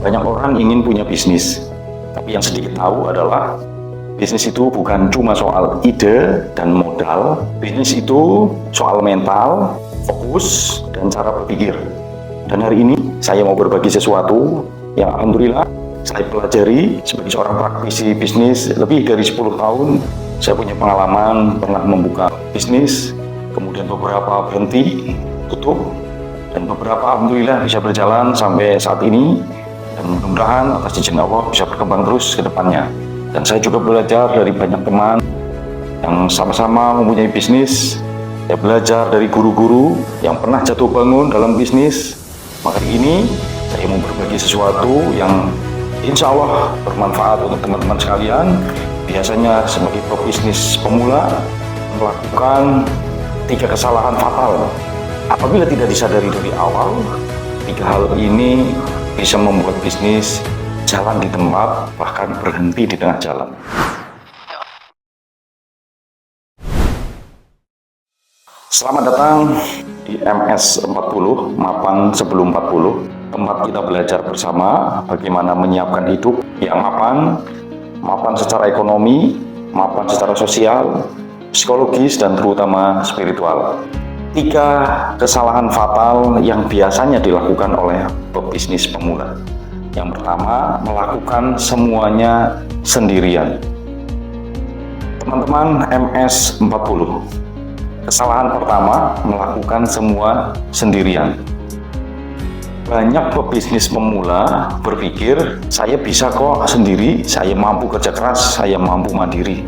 Banyak orang ingin punya bisnis, tapi yang sedikit tahu adalah bisnis itu bukan cuma soal ide dan modal. Bisnis itu soal mental, fokus, dan cara berpikir. Dan hari ini saya mau berbagi sesuatu yang alhamdulillah saya pelajari sebagai seorang praktisi bisnis lebih dari 10 tahun. Saya punya pengalaman pernah membuka bisnis, kemudian beberapa berhenti, tutup, dan beberapa alhamdulillah bisa berjalan sampai saat ini. Dan mudah-mudahan atas izin Allah bisa berkembang terus ke depannya. Dan saya juga belajar dari banyak teman yang sama-sama mempunyai bisnis. Saya belajar dari guru-guru yang pernah jatuh bangun dalam bisnis. Maka ini saya mau berbagi sesuatu yang insya Allah bermanfaat untuk teman-teman sekalian. Biasanya sebagai pebisnis pemula melakukan 3 kesalahan fatal. Apabila tidak disadari dari awal, 3 hal ini bisa membuat bisnis jalan di tempat, bahkan berhenti di tengah jalan. Selamat datang di MS 40, mapan sebelum 40. Tempat kita belajar bersama bagaimana menyiapkan hidup yang mapan, mapan secara ekonomi, mapan secara sosial, psikologis, dan terutama spiritual. 3 kesalahan fatal yang biasanya dilakukan oleh pebisnis pemula. Yang pertama, melakukan semuanya sendirian. Teman-teman MS 40, kesalahan pertama, melakukan semua sendirian. Banyak pebisnis pemula berpikir, saya bisa kok sendiri, saya mampu kerja keras, saya mampu mandiri.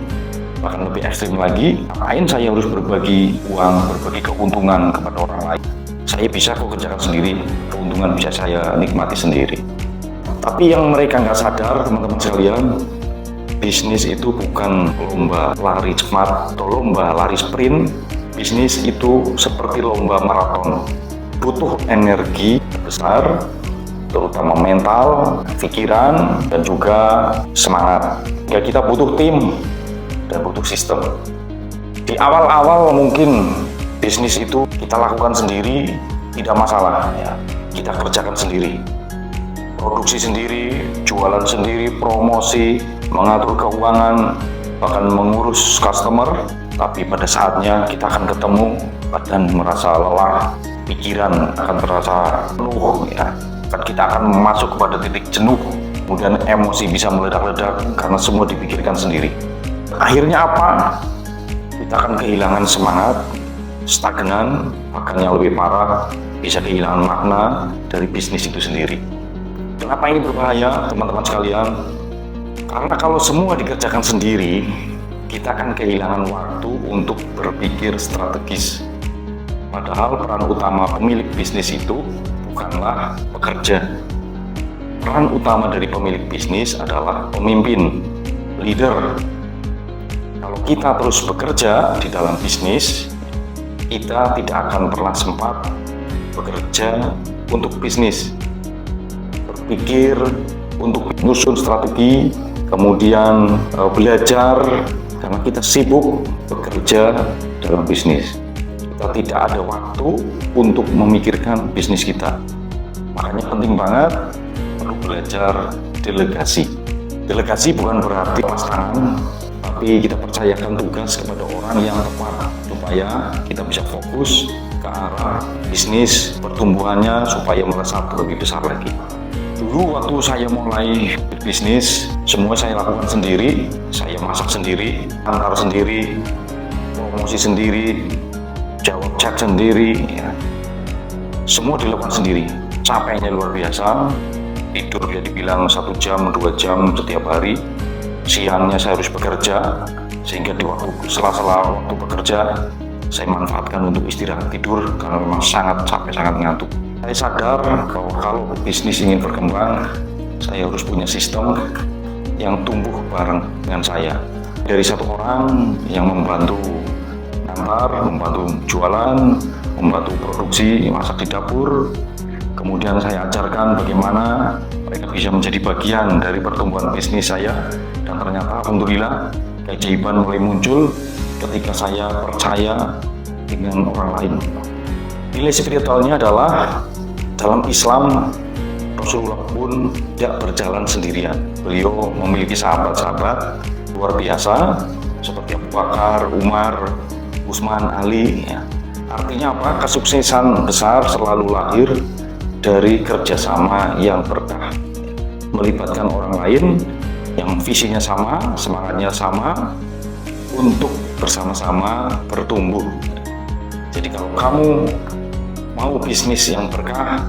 Bahkan lebih ekstrim lagi, ngapain saya harus berbagi uang, berbagi keuntungan kepada orang lain? Saya bisa kok kerjakan sendiri, keuntungan bisa saya nikmati sendiri. Tapi yang mereka nggak sadar, teman-teman sekalian, bisnis itu bukan lomba lari cepat atau lomba lari sprint. Bisnis itu seperti lomba maraton, butuh energi besar, terutama mental, pikiran, dan juga semangat. Ya, kita butuh tim dan butuh sistem. Di awal-awal mungkin bisnis itu kita lakukan sendiri, tidak masalah ya. Kita kerjakan sendiri, produksi sendiri, jualan sendiri, promosi, mengatur keuangan, bahkan mengurus customer. Tapi pada saatnya kita akan ketemu, badan merasa lelah, pikiran akan terasa penuh ya. Kita akan masuk kepada titik jenuh, kemudian emosi bisa meledak-ledak karena semua dipikirkan sendiri. Akhirnya apa? Kita akan kehilangan semangat, stagnan, bahkan yang lebih parah bisa kehilangan makna dari bisnis itu sendiri. Kenapa ini berbahaya, teman-teman sekalian? Karena kalau semua dikerjakan sendiri, kita akan kehilangan waktu untuk berpikir strategis. Padahal peran utama pemilik bisnis itu bukanlah pekerja. Peran utama dari pemilik bisnis adalah pemimpin, leader. Kalau kita terus bekerja di dalam bisnis, kita tidak akan pernah sempat bekerja untuk bisnis, berpikir untuk menyusun strategi, kemudian belajar, karena kita sibuk bekerja dalam bisnis. Kita tidak ada waktu untuk memikirkan bisnis kita. Makanya penting banget perlu belajar delegasi. Delegasi bukan berarti lepas tangan, tapi kita percayakan tugas kepada orang yang tepat supaya kita bisa fokus ke arah bisnis pertumbuhannya supaya melesat lebih besar lagi. Dulu waktu saya mulai bisnis, semua saya lakukan sendiri. Saya masak sendiri, antar sendiri, promosi sendiri, jawab chat sendiri ya. Semua dilakukan sendiri. Capeknya luar biasa. Tidur ya dibilang 1 jam, 2 jam setiap hari. Siangnya saya harus bekerja, sehingga di waktu sela-sela waktu bekerja saya manfaatkan untuk istirahat tidur karena memang sangat capek, sangat ngantuk. Saya sadar bahwa kalau bisnis ingin berkembang, saya harus punya sistem yang tumbuh bareng dengan saya. Dari 1 orang yang membantu ngantar, membantu jualan, membantu produksi, masak di dapur. Kemudian saya ajarkan bagaimana mereka bisa menjadi bagian dari pertumbuhan bisnis saya. Dan ternyata alhamdulillah keajaiban mulai muncul ketika saya percaya dengan orang lain. Nilai spiritualnya adalah dalam Islam Rasulullah pun tidak berjalan sendirian. Beliau memiliki sahabat-sahabat luar biasa seperti Abu Bakar, Umar, Utsman, Ali. Ya. Artinya apa? Kesuksesan besar selalu lahir dari kerjasama yang berkah, melibatkan orang lain yang visinya sama, semangatnya sama, untuk bersama-sama bertumbuh. Jadi kalau kamu mau bisnis yang berkah,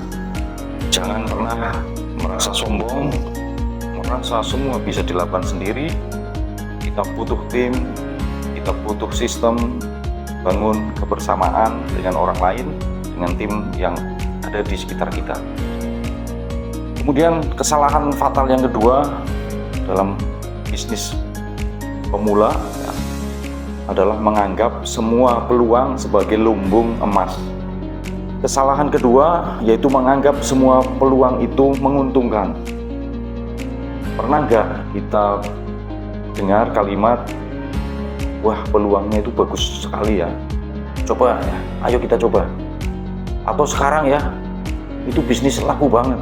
jangan pernah merasa sombong, merasa semua bisa dilakukan sendiri. Kita butuh tim, kita butuh sistem, bangun kebersamaan dengan orang lain, dengan tim yang ada di sekitar kita. Kemudian kesalahan fatal yang kedua dalam bisnis pemula ya, adalah menganggap semua peluang sebagai lumbung emas. Kesalahan kedua yaitu menganggap semua peluang itu menguntungkan. Pernah nggak kita dengar kalimat, wah peluangnya itu bagus sekali ya, coba ya, ayo kita coba. Atau sekarang ya, itu bisnis laku banget,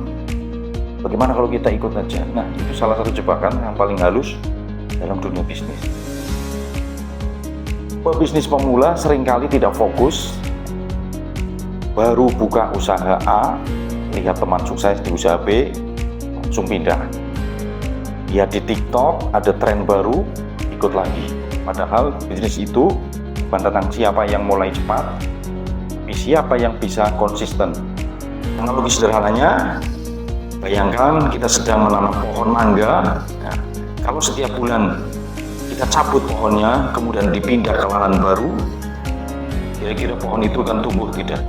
bagaimana kalau kita ikut aja. Nah, itu salah satu jebakan yang paling halus dalam dunia bisnis. Pebisnis pemula seringkali tidak fokus, baru buka usaha A, lihat teman sukses di usaha B, langsung pindah. Lihat di TikTok ada tren baru, ikut lagi. Padahal bisnis itu bukan tentang siapa yang mulai cepat, tapi siapa yang bisa konsisten. Analogi sederhananya, bayangkan kita sedang menanam pohon mangga. Nah, kalau setiap bulan kita cabut pohonnya, kemudian dipindah ke lahan baru, kira-kira pohon itu akan tumbuh tidak?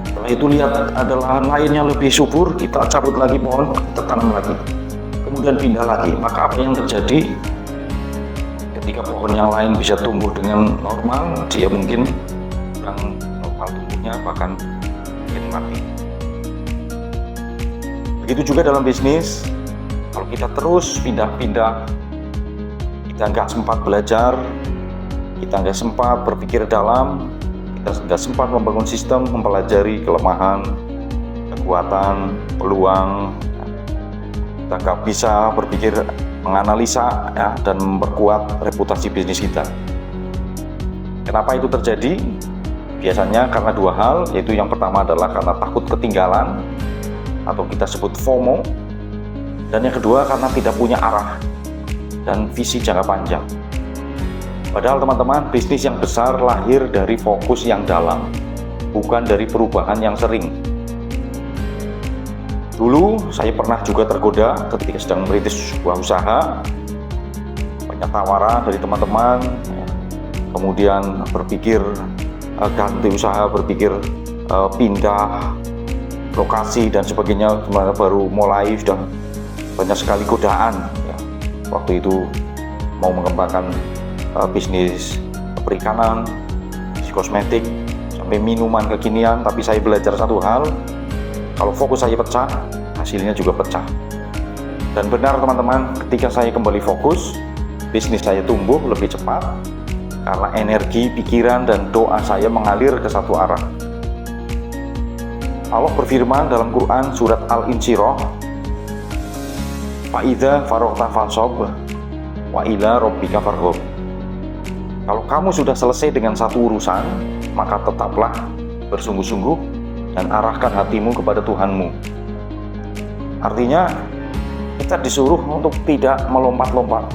Setelah itu lihat ada lahan lain yang lebih subur, kita cabut lagi pohon, kita tanam lagi, kemudian pindah lagi. Maka apa yang terjadi? Ketika pohon yang lain bisa tumbuh dengan normal, dia mungkin kurang normal tumbuhnya, bahkan mungkin mati. Begitu juga dalam bisnis, kalau kita terus pindah-pindah, kita nggak sempat belajar, kita nggak sempat berpikir dalam, kita nggak sempat membangun sistem, mempelajari kelemahan, kekuatan, peluang, kita nggak bisa berpikir, menganalisa ya, dan memperkuat reputasi bisnis kita. Kenapa itu terjadi? Biasanya karena dua hal, yaitu yang pertama adalah karena takut ketinggalan atau kita sebut FOMO, dan yang kedua karena tidak punya arah dan visi jangka panjang. Padahal teman-teman, bisnis yang besar lahir dari fokus yang dalam, bukan dari perubahan yang sering. Dulu saya pernah juga tergoda ketika sedang merintis sebuah usaha, banyak tawaran dari teman-teman, kemudian berpikir ganti usaha, berpikir pindah lokasi dan sebagainya. Baru mulai sudah banyak sekali godaan ya. Waktu itu mau mengembangkan bisnis perikanan, bisnis kosmetik, sampai minuman kekinian. Tapi saya belajar satu hal, kalau fokus saya pecah, hasilnya juga pecah. Dan benar teman-teman, ketika saya kembali fokus, bisnis saya tumbuh lebih cepat karena energi, pikiran, dan doa saya mengalir ke satu arah. Allah berfirman dalam Quran surat Al-Insyirah, "Fa'idza faragta fansab wa ila rabbika farghab." Kalau kamu sudah selesai dengan satu urusan, maka tetaplah bersungguh-sungguh dan arahkan hatimu kepada Tuhanmu. Artinya, kita disuruh untuk tidak melompat-lompat.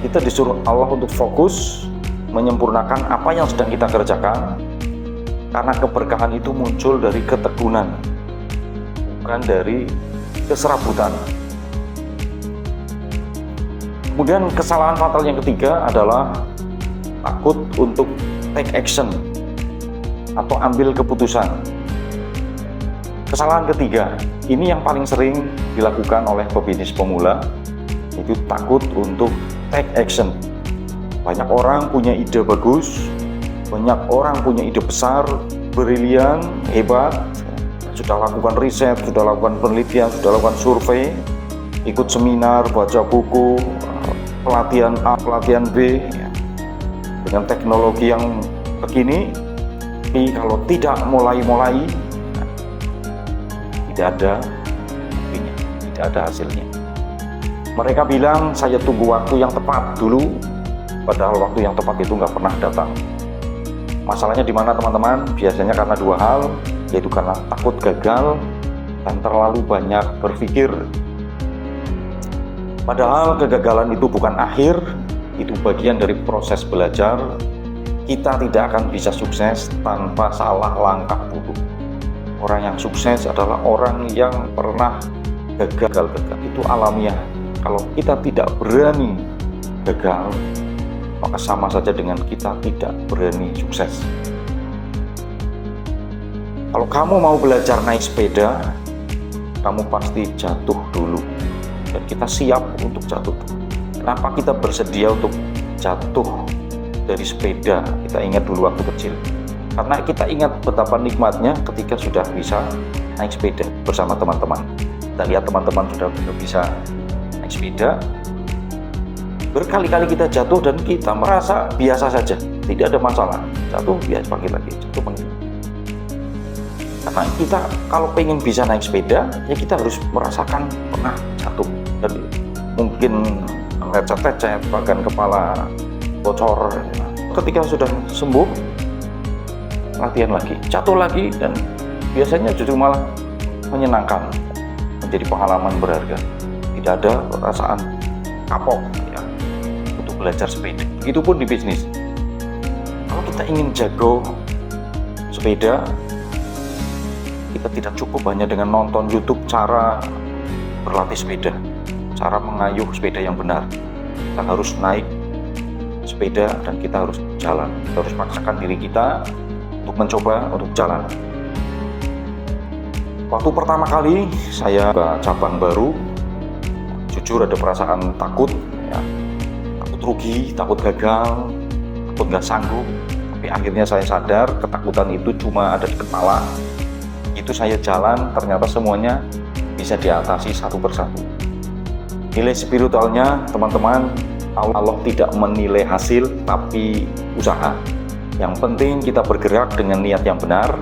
Kita disuruh Allah untuk fokus, menyempurnakan apa yang sedang kita kerjakan, karena keberkahan itu muncul dari ketekunan, bukan dari keserabutan. Kemudian kesalahan fatal yang ketiga adalah takut untuk take action atau ambil keputusan. Kesalahan ketiga, ini yang paling sering dilakukan oleh pebisnis pemula, itu takut untuk take action. Banyak orang punya ide bagus, banyak orang punya ide besar, brilian, hebat, sudah lakukan riset, sudah lakukan penelitian, sudah lakukan survei, ikut seminar, baca buku, pelatihan A, pelatihan B, dengan teknologi yang begini. Tapi kalau tidak mulai-mulai, tidak ada buktinya, tidak ada hasilnya. Mereka bilang saya tunggu waktu yang tepat dulu, padahal waktu yang tepat itu nggak pernah datang. Masalahnya di mana teman-teman? Biasanya karena dua hal, yaitu karena takut gagal dan terlalu banyak berpikir. Padahal kegagalan itu bukan akhir, itu bagian dari proses belajar. Kita tidak akan bisa sukses tanpa salah langkah dulu. Orang yang sukses adalah orang yang pernah gagal. Itu alamiah. Kalau kita tidak berani gagal, maka sama saja dengan kita tidak berani sukses. Kalau kamu mau belajar naik sepeda, kamu pasti jatuh dulu. Dan kita siap untuk jatuh. Kenapa kita bersedia untuk jatuh dari sepeda? Kita ingat dulu waktu kecil. Karena kita ingat betapa nikmatnya ketika sudah bisa naik sepeda bersama teman-teman. Kita lihat teman-teman sudah bisa naik sepeda. Berkali-kali kita jatuh dan kita merasa biasa saja, tidak ada masalah. Jatuh biasa, bangkit lagi, jatuh bangkit. Karena kita kalau pengen bisa naik sepeda, ya kita harus merasakan pernah jatuh. Dan mungkin lecet-lecet, bahkan kepala bocor. Ketika sudah sembuh, latihan lagi, jatuh lagi, dan biasanya justru malah menyenangkan, menjadi pengalaman berharga. Tidak ada perasaan kapok ya, untuk belajar sepeda. Begitupun di bisnis. Kalau kita ingin jago sepeda, kita tidak cukup hanya dengan nonton YouTube cara berlatih sepeda, cara mengayuh sepeda yang benar. Kita harus naik sepeda dan kita harus jalan. Kita harus paksakan diri kita untuk mencoba untuk jalan. Waktu pertama kali saya ke cabang baru, jujur ada perasaan takut, ya. Takut rugi, takut gagal, takut nggak sanggup. Tapi akhirnya saya sadar ketakutan itu cuma ada di kepala. Itu saya jalan, ternyata semuanya bisa diatasi satu persatu. Nilai spiritualnya teman-teman, Allah tidak menilai hasil tapi usaha. Yang penting kita bergerak dengan niat yang benar,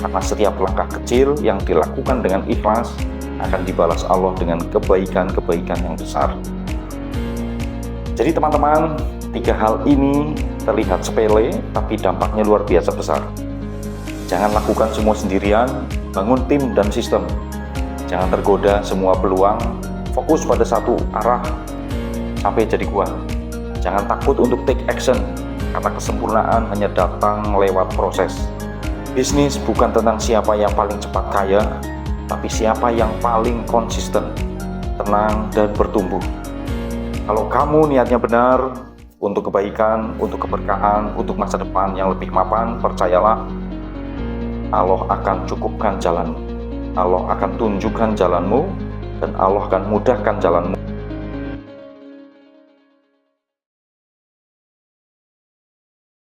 karena setiap langkah kecil yang dilakukan dengan ikhlas akan dibalas Allah dengan kebaikan-kebaikan yang besar. Jadi teman-teman, 3 hal ini terlihat sepele tapi dampaknya luar biasa besar. Jangan lakukan semua sendirian, bangun tim dan sistem. Jangan tergoda semua peluang, fokus pada satu arah sampai jadi kuat. Jangan takut untuk take action, karena kesempurnaan hanya datang lewat proses. Bisnis bukan tentang siapa yang paling cepat kaya, tapi siapa yang paling konsisten, tenang, dan bertumbuh. Kalau kamu niatnya benar, untuk kebaikan, untuk keberkahan, untuk masa depan yang lebih mapan, percayalah, Allah akan cukupkan jalanmu. Allah akan tunjukkan jalanmu, dan Allah akan mudahkan jalanmu.